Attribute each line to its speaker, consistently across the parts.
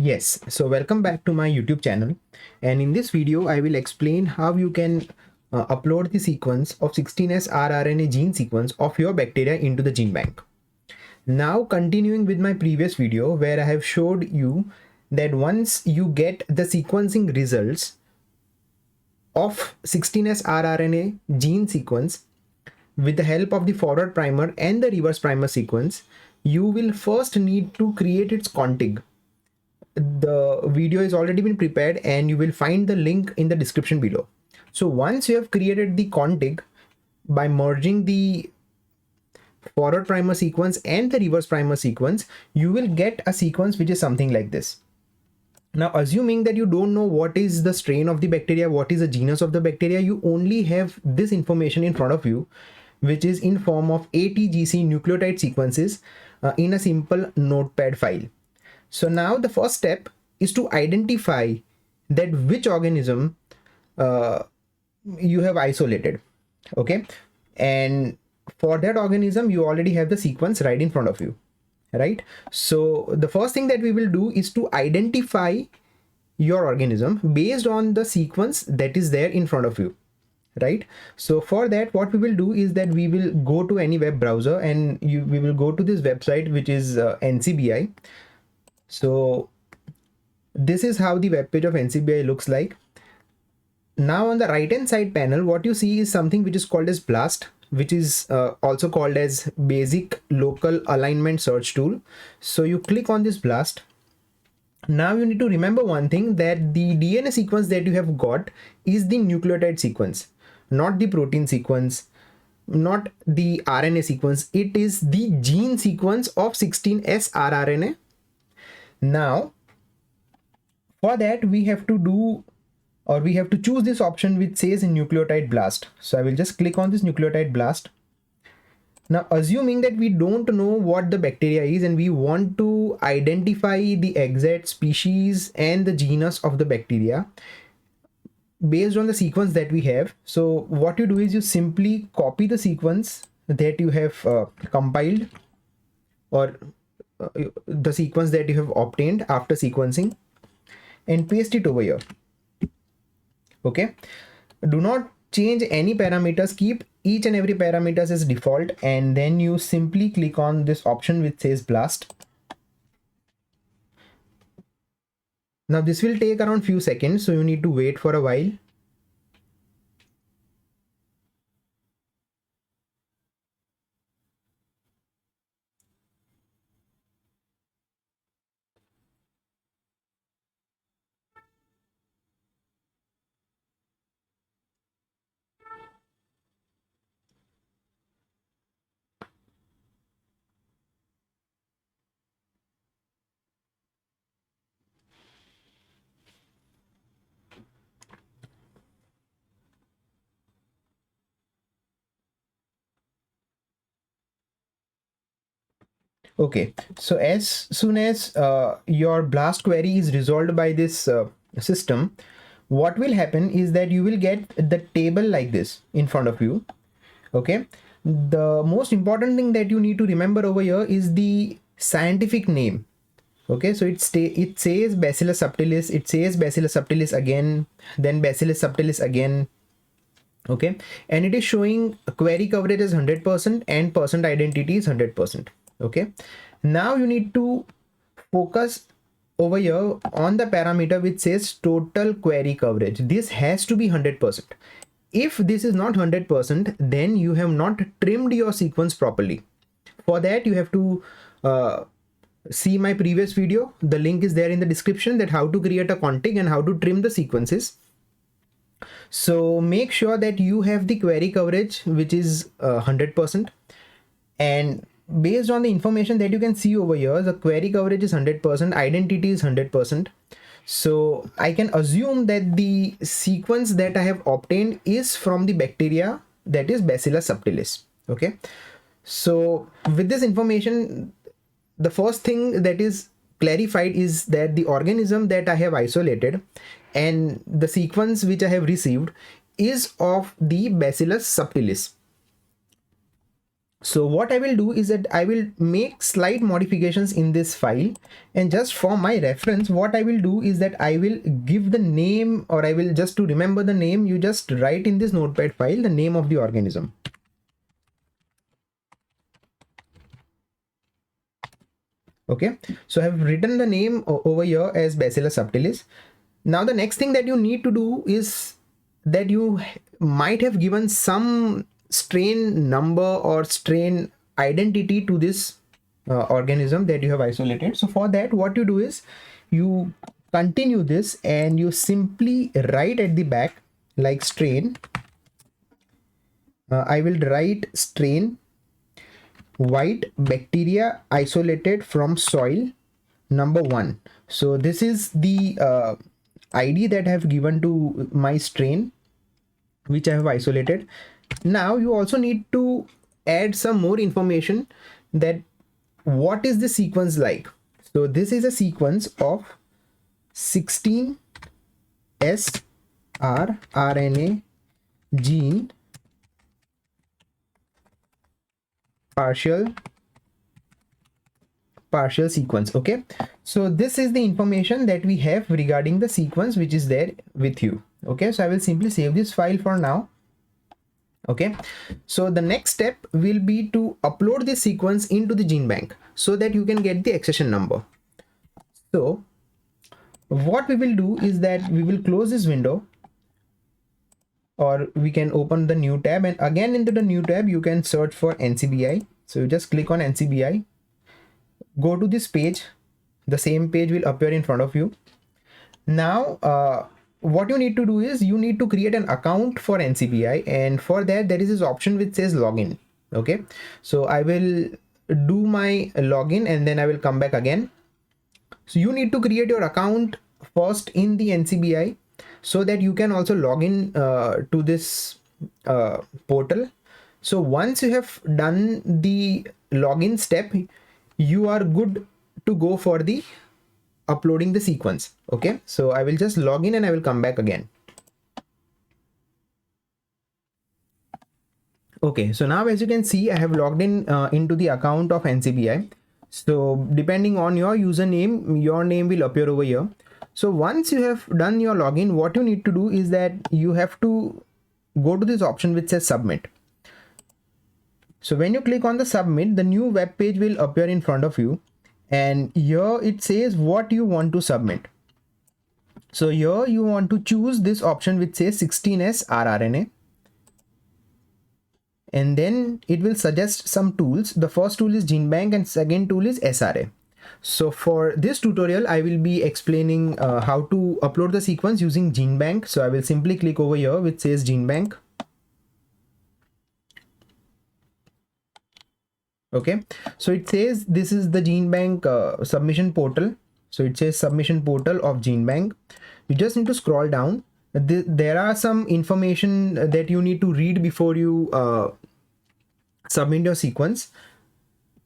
Speaker 1: Yes, so welcome back to my YouTube channel, and in this video I will explain how you can upload the sequence of 16S rRNA gene sequence of your bacteria into the GenBank. Now continuing with my previous video where I have showed you that once you get the sequencing results of 16S rRNA gene sequence with the help of the forward primer and the reverse primer sequence, you will first need to create its config. The video has already been prepared and you will find the link in the description below. So once you have created the config by merging the forward primer sequence and the reverse primer sequence, you will get a sequence which is something like this. Now, assuming that you don't know what is the strain of the bacteria, what is the genus of the bacteria, you only have this information in front of you, which is in form of ATGC nucleotide sequences in a simple notepad file. So now the first step is to identify that which organism you have isolated. Okay, and for that organism you already have the sequence right in front of you, right? So the first thing that we will do is to identify your organism based on the sequence that is there in front of you, right? So for that, what we will do is that we will go to any web browser and we will go to this website, which is ncbi. So this is how the web page of ncbi looks like. Now on the right hand side panel, what you see is something which is called as BLAST, which is also called as basic local alignment search tool. So you click on this BLAST. Now you need to remember one thing, that the DNA sequence that you have got is the nucleotide sequence, not the protein sequence, not the RNA sequence. It is the gene sequence of 16S rRNA. Now for that we have to do, or we have to choose this option which says nucleotide blast. So I will just click on this nucleotide blast. Now assuming that we don't know what the bacteria is and we want to identify the exact species and the genus of the bacteria based on the sequence that we have, so what you do is you simply copy the sequence that you have compiled, or the sequence that you have obtained after sequencing, and paste it over here. Okay, do not change any parameters, keep each and every parameters as default, and then you simply click on this option which says blast. Now this will take around few seconds, so you need to wait for a while. Okay, so as soon as your blast query is resolved by this system, what will happen is that you will get the table like this in front of you. Okay, the most important thing that you need to remember over here is the scientific name. Okay, so it says Bacillus subtilis, it says Bacillus subtilis again, then Bacillus subtilis again. Okay, and it is showing query coverage is 100% and percent identity is 100%. Okay, now you need to focus over here on the parameter which says total query coverage. This has to be 100%. If this is not 100%, then you have not trimmed your sequence properly. For that you have to see my previous video. The link is there in the description, that how to create a config and how to trim the sequences. So make sure that you have the query coverage which is 100%, and based on the information that you can see over here, the query coverage is 100%, identity is 100%. So I can assume that the sequence that I have obtained is from the bacteria that is Bacillus subtilis. Okay, so with this information, the first thing that is clarified is that the organism that I have isolated and the sequence which I have received is of the Bacillus subtilis. So what I will do is that I will make slight modifications in this file, and just for my reference, what I will do is that I will give the name, or I will, just to remember the name, you just write in this notepad file the name of the organism. Okay, so I have written the name over here as Bacillus subtilis. Now the next thing that you need to do is that you might have given some strain number or strain identity to this organism that you have isolated. So for that, what you do is you continue this and you simply write at the back like strain. I will write strain white bacteria isolated from soil number 1. So this is the ID that I have given to my strain which I have isolated. Now you also need to add some more information, that what is the sequence like. So this is a sequence of 16S rRNA gene partial sequence. Okay, so this is the information that we have regarding the sequence which is there with you. Okay, so I will simply save this file for now. Okay, so the next step will be to upload this sequence into the GenBank so that you can get the accession number. So what we will do is that we will close this window, or we can open the new tab, and again into the new tab you can search for ncbi. So you just click on ncbi, go to this page, the same page will appear in front of you. Now what you need to do is you need to create an account for ncbi, and for that there is this option which says login. Okay, so I will do my login and then I will come back again. So you need to create your account first in the ncbi so that you can also log in to this portal. So once you have done the login step, you are good to go for the uploading the sequence. Okay, so I will just log in and I will come back again. Okay, so now as you can see, I have logged in into the account of ncbi. So depending on your username, your name will appear over here. So once you have done your login, what you need to do is that you have to go to this option which says submit. So when you click on the submit, the new web page will appear in front of you, and here it says what you want to submit. So here you want to choose this option which says 16S rRNA, and then it will suggest some tools. The first tool is GenBank and second tool is SRA. So for this tutorial, I will be explaining how to upload the sequence using GenBank. So I will simply click over here which says GenBank. Okay, so it says this is the GenBank submission portal. So it says submission portal of GenBank. You just need to scroll down. There are some information that you need to read before you submit your sequence.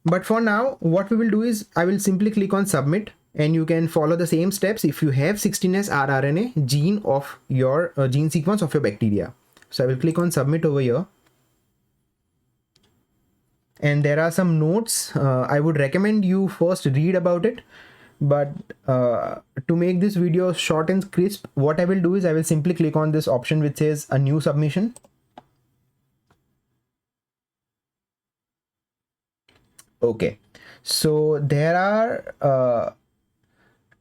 Speaker 1: But for now, what we will do is I will simply click on submit, and you can follow the same steps if you have 16S rRNA gene of your gene sequence of your bacteria. So I will click on submit over here. And there are some notes. I would recommend you first read about it. But to make this video short and crisp, what I will do is I will simply click on this option which says a new submission. Okay, so there are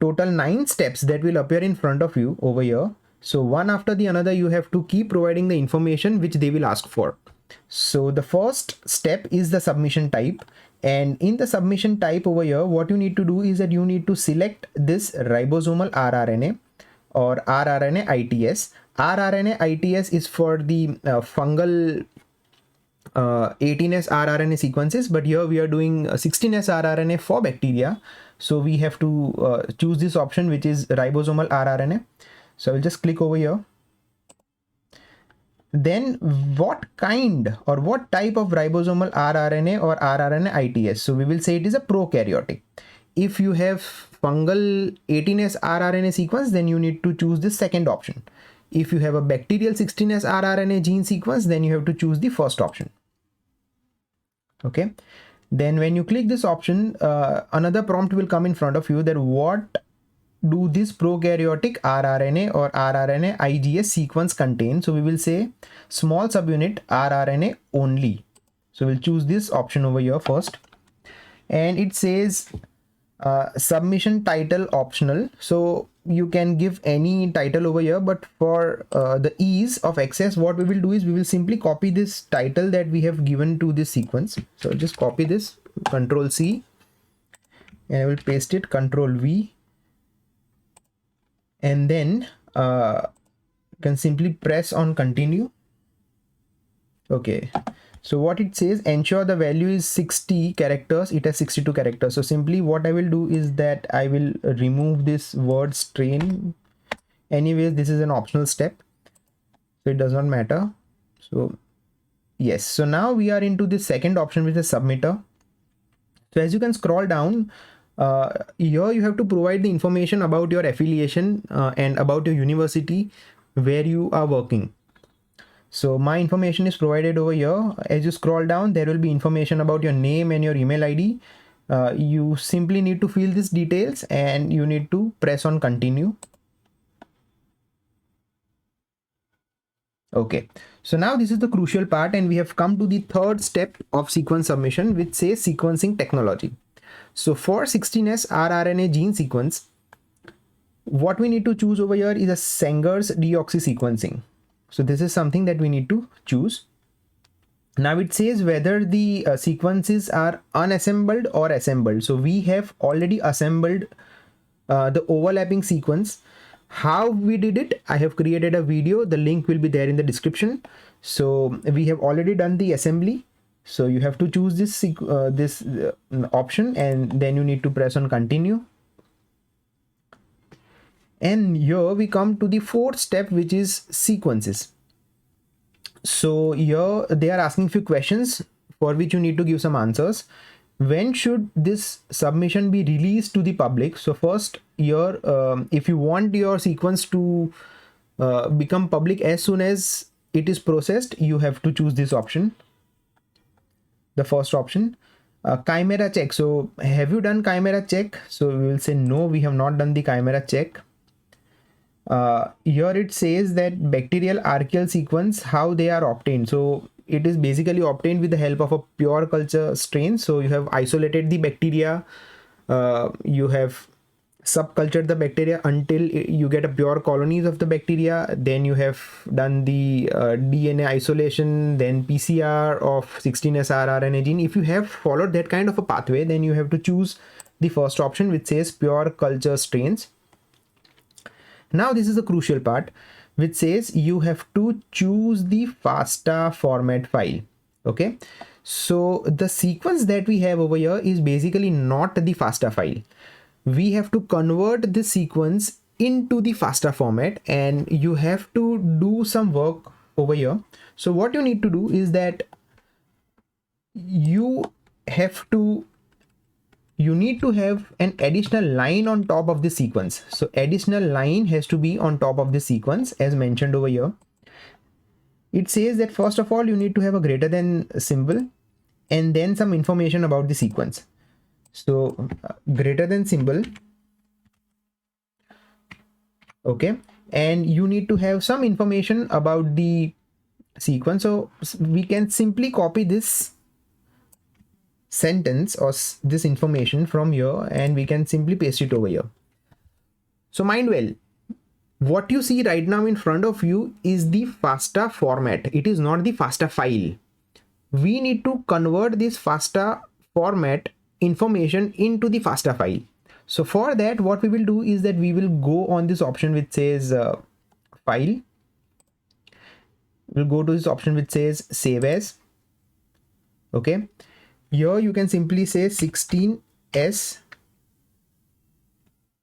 Speaker 1: total 9 steps that will appear in front of you over here. So one after the another, you have to keep providing the information which they will ask for. So the first step is the submission type, and in the submission type over here, what you need to do is that you need to select this ribosomal rRNA or rRNA ITS. rRNA ITS is for the fungal 18S rRNA sequences, but here we are doing 16S rRNA for bacteria. So we have to choose this option which is ribosomal rRNA. So I will just click over here. Then what kind or what type of ribosomal rRNA or rRNA ITS? So we will say it is a prokaryotic. If you have fungal 18S rRNA sequence, then you need to choose the second option. If you have a bacterial 16S rRNA gene sequence, then you have to choose the first option. Okay, then when you click this option, another prompt will come in front of you that what do this prokaryotic rRNA or rRNA IGS sequence contain. So we will say small subunit rRNA only. So we'll choose this option over here first, and it says submission title optional, so you can give any title over here, but for the ease of access, what we will do is we will simply copy this title that we have given to this sequence. So just copy this, Control C, and I will paste it, Control V, and then can simply press on continue. Okay, so what it says, ensure the value is 60 characters, it has 62 characters. So simply what I will do is that I will remove this word strain. Anyways, this is an optional step, so it does not matter. So yes, so now we are into the second option, which is submitter. So as you can scroll down, here you have to provide the information about your affiliation and about your university where you are working. So my information is provided over here. As you scroll down, there will be information about your name and your email ID. You simply need to fill these details and you need to press on continue. Okay, so now this is the crucial part, and we have come to the third step of sequence submission, which says sequencing technology. So for 16S rRNA gene sequence, what we need to choose over here is a Sanger's deoxy sequencing. So this is something that we need to choose. Now it says whether the sequences are unassembled or assembled. So we have already assembled the overlapping sequence. How we did it, I have created a video, the link will be there in the description. So we have already done the assembly. So you have to choose this option, and then you need to press on continue. And here we come to the fourth step, which is sequences. So here they are asking few questions for which you need to give some answers. When should this submission be released to the public? So first here, if you want your sequence to become public as soon as it is processed, you have to choose this option, the first option. Chimera check. So have you done chimera check? So we will say no, we have not done the chimera check. Here it says that bacterial archaeal sequence, how they are obtained. So it is basically obtained with the help of a pure culture strain. So you have isolated the bacteria, you have subcultured the bacteria until you get a pure colonies of the bacteria. Then you have done the DNA isolation, then PCR of 16S rRNA gene. If you have followed that kind of a pathway, then you have to choose the first option, which says pure culture strains. Now this is a crucial part, which says you have to choose the FASTA format file. Okay, so the sequence that we have over here is basically not the FASTA file. We have to convert the sequence into the FASTA format, and you have to do some work over here. So what you need to do is that you need to have an additional line on top of the sequence. So additional line has to be on top of the sequence as mentioned over here. It says that first of all, you need to have a greater than symbol and then some information about the sequence. So greater than symbol. Okay. And you need to have some information about the sequence. So we can simply copy this sentence or this information from here, and we can simply paste it over here. So mind well, what you see right now in front of you is the FASTA format. It is not the FASTA file. We need to convert this FASTA format information into the FASTA file. So for that, what we will do is that we will go on this option which says file. We'll go to this option which says save as. Okay. Here you can simply say 16S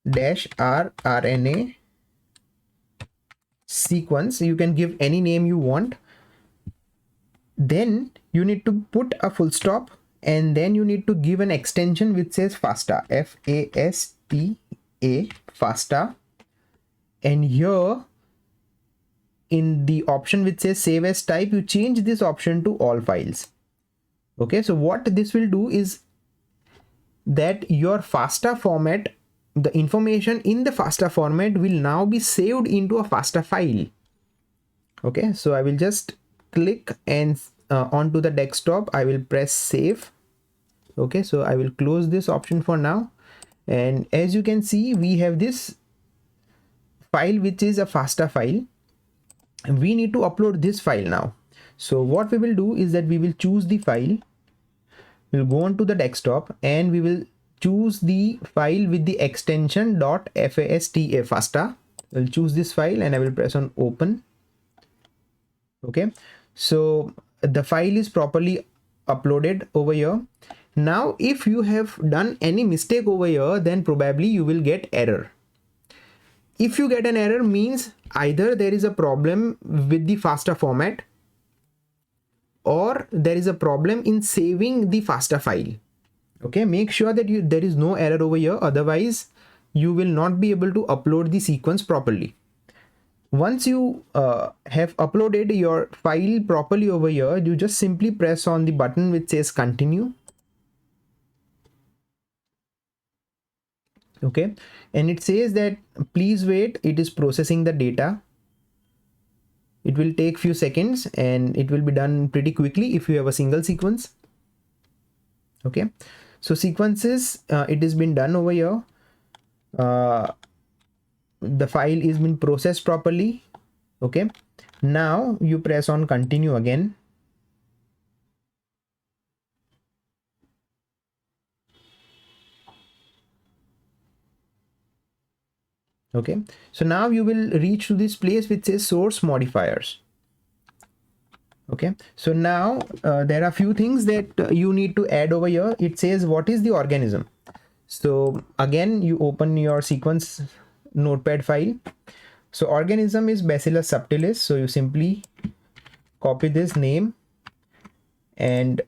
Speaker 1: rRNA sequence. You can give any name you want. Then you need to put a full stop, and then you need to give an extension which says FASTA, FASTA, FASTA. And here in the option which says save as type, you change this option to all files. Okay, so what this will do is that your FASTA format, the information in the FASTA format will now be saved into a FASTA file. Okay, so I will just click and onto the desktop, I will press save. Okay, so I will close this option for now, and as you can see, we have this file which is a FASTA file. We need to upload this file now. So what we will do is that we will choose the file, we'll go on to the desktop, and we will choose the file with the extension .fasta FASTA. I'll choose this file and I will press on open. Okay, so the file is properly uploaded over here. Now if you have done any mistake over here, then probably you will get error. If you get an error, means either there is a problem with the FASTA format or there is a problem in saving the FASTA file. Okay, make sure that there is no error over here, otherwise you will not be able to upload the sequence properly. Once you have uploaded your file properly over here, you just simply press on the button which says continue. Okay, and it says that please wait, it is processing the data. It will take few seconds and it will be done pretty quickly if you have a single sequence. Okay, so sequences, it has been done over here. The file is been processed properly. Okay, now you press on continue again. Okay, so now you will reach to this place which says source modifiers. Okay, so now there are few things that you need to add over here. It says what is the organism. So again, you open your sequence notepad file. So organism is Bacillus subtilis, so you simply copy this name and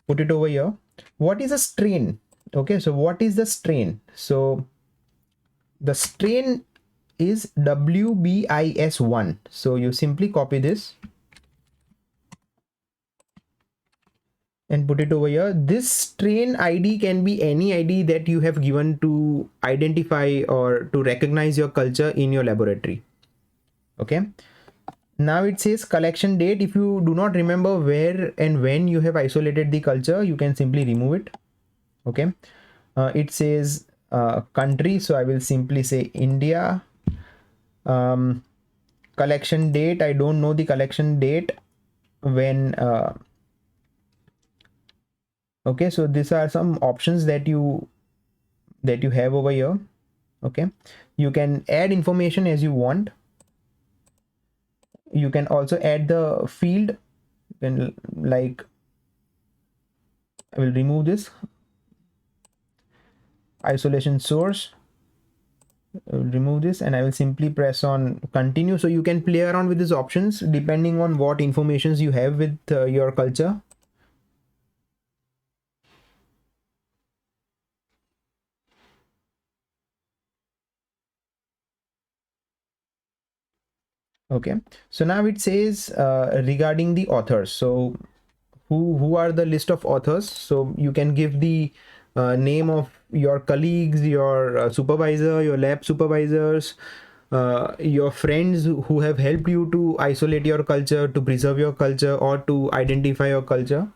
Speaker 1: put it over here. What is a strain? Okay, so what is the strain? So the strain is WBIS1, so you simply copy this and put it over here. This strain ID can be any ID that you have given to identify or to recognize your culture in your laboratory. Okay, now it says collection date. If you do not remember where and when you have isolated the culture, you can simply remove it. Okay, it says country, so I will simply say India. Collection date, I don't know the collection date when okay, so these are some options that you have over here. Okay, you can add information as you want. You can also add the field, and like I will remove this isolation source. I will remove this and I will simply press on continue. So you can play around with these options depending on what informations you have with your culture. Okay, so now it says regarding the authors. So who are the list of authors? So you can give the name of your colleagues, your supervisor, your lab supervisors, your friends who have helped you to isolate your culture, to preserve your culture, or to identify your culture.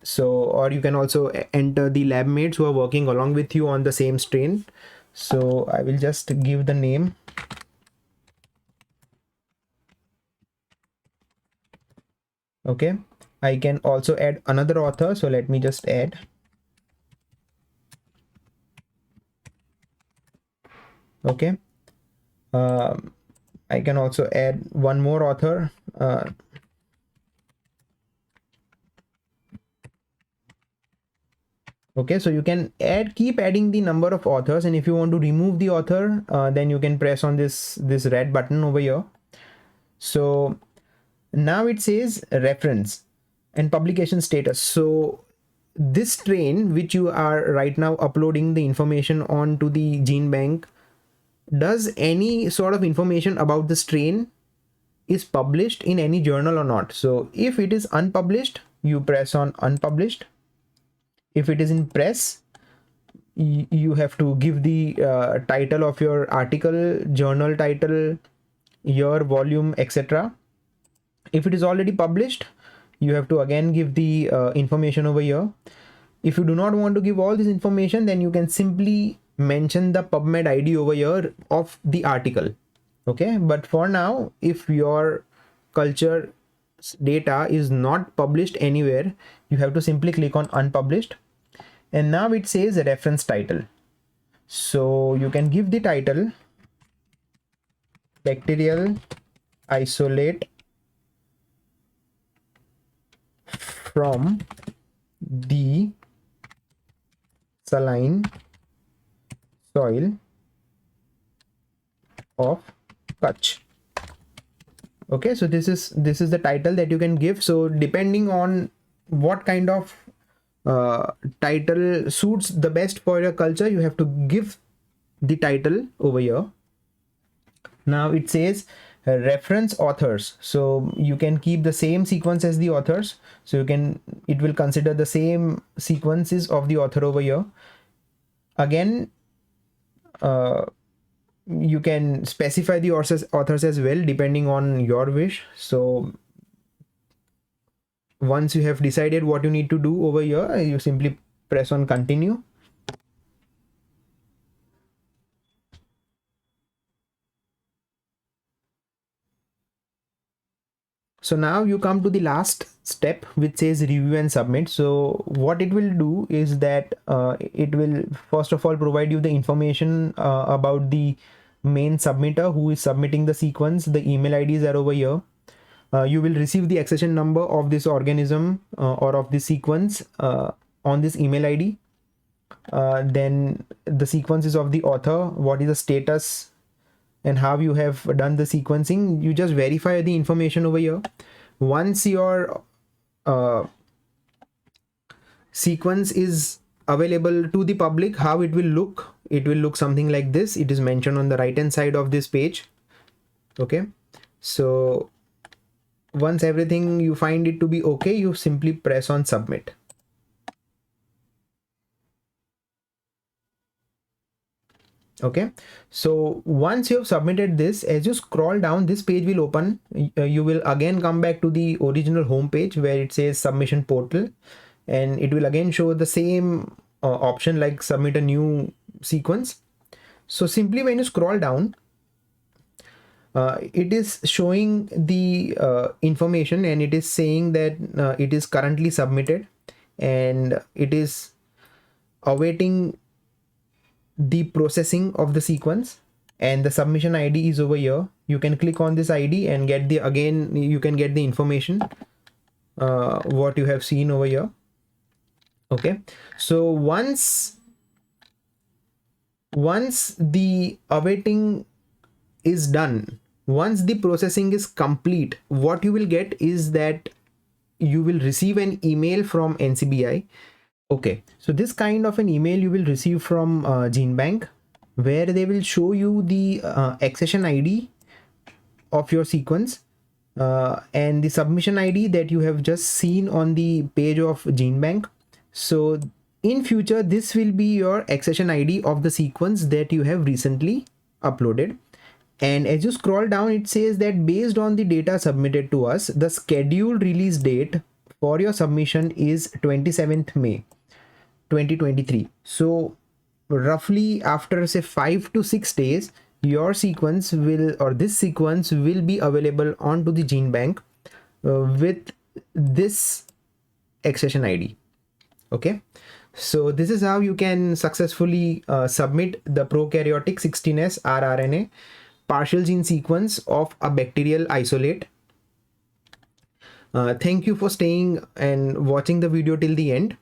Speaker 1: So, or you can also enter the lab mates who are working along with you on the same strain. So I will just give the name. Okay, I can also add another author, so let me just add. Okay, I can also add one more author. Okay, so you can keep adding the number of authors, and if you want to remove the author, then you can press on this red button over here. So now it says reference and publication status. So this strain which you are right now uploading the information on to the GenBank, does any sort of information about the strain is published in any journal or not? So if it is unpublished, you press on unpublished. If it is in press, you have to give the title of your article, journal title, year, volume, etc. If it is already published, you have to again give the information over here. If you do not want to give all this information, then you can simply mention the PubMed ID over here of the article. Okay, but for now, if your culture data is not published anywhere, you have to simply click on unpublished. And now it says reference title. So you can give the title bacterial isolate from the saline soil of Kutch. Okay, so this is the title that you can give. So depending on what kind of title suits the best for your culture, you have to give the title over here. Now it says reference authors, so you can keep the same sequence as the authors. So it will consider the same sequences of the author over here. Again, you can specify the authors as well depending on your wish. So once you have decided what you need to do over here, you simply press on continue. So now you come to the last step, which says review and submit. So what it will do is that it will first of all provide you the information about the main submitter who is submitting the sequence. The email IDs are over here. You will receive the accession number of this organism or of this sequence on this email ID. Then the sequences of the author, what is the status, and how you have done the sequencing. You just verify the information over here. Once your sequence is available to the public, how it will look something like this. It is mentioned on the right hand side of this page. Okay, so once everything you find it to be okay, you simply press on submit. Okay, so once you have submitted this, as you scroll down, this page will open. You will again come back to the original home page where it says submission portal, and it will again show the same option like submit a new sequence. So simply when you scroll down, it is showing the information, and it is saying that it is currently submitted and it is awaiting the processing of the sequence, and the submission ID is over here. You can click on this ID and get the you can get the information what you have seen over here. Okay, so once the awaiting is done, once the processing is complete, what you will get is that you will receive an email from NCBI. Okay, so this kind of an email you will receive from GenBank, where they will show you the accession ID of your sequence and the submission ID that you have just seen on the page of GenBank. So in future, this will be your accession ID of the sequence that you have recently uploaded. And as you scroll down, it says that based on the data submitted to us, the scheduled release date for your submission is 27th May 2023. So roughly after say 5 to 6 days, your sequence will, or this sequence will be available onto the GenBank with this accession ID. Okay, so this is how you can successfully submit the prokaryotic 16S rRNA partial gene sequence of a bacterial isolate. Thank you for staying and watching the video till the end.